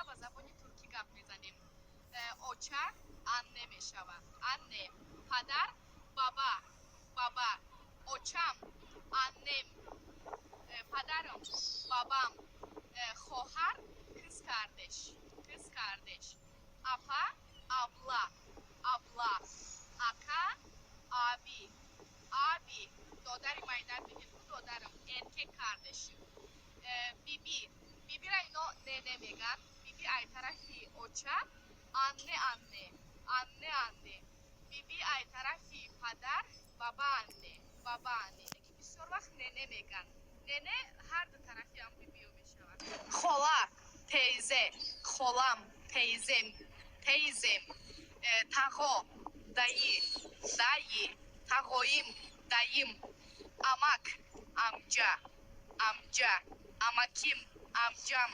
با زبان ترکی گپ میزنیم. اوچه انه میشود. انه پدر بابا بابا اوچم annem pederim babam خواهر kız kardeş kız kardeş apa abla abla aka abi abi دادر مایدر بگید bu دادرم erkek kardeşim bibi bibi را اینو nene میگن bibi ay tarafı oça anne anne anne anne bibi ay tarafı peder baba anne baba anne بسیار وقت nene میگن nene her dü tarafı هم bibiyo میشود خالا teyze خالم teyzem teyzem تقا dayı dayı تقاییم dayım amak amca amca amakim amcam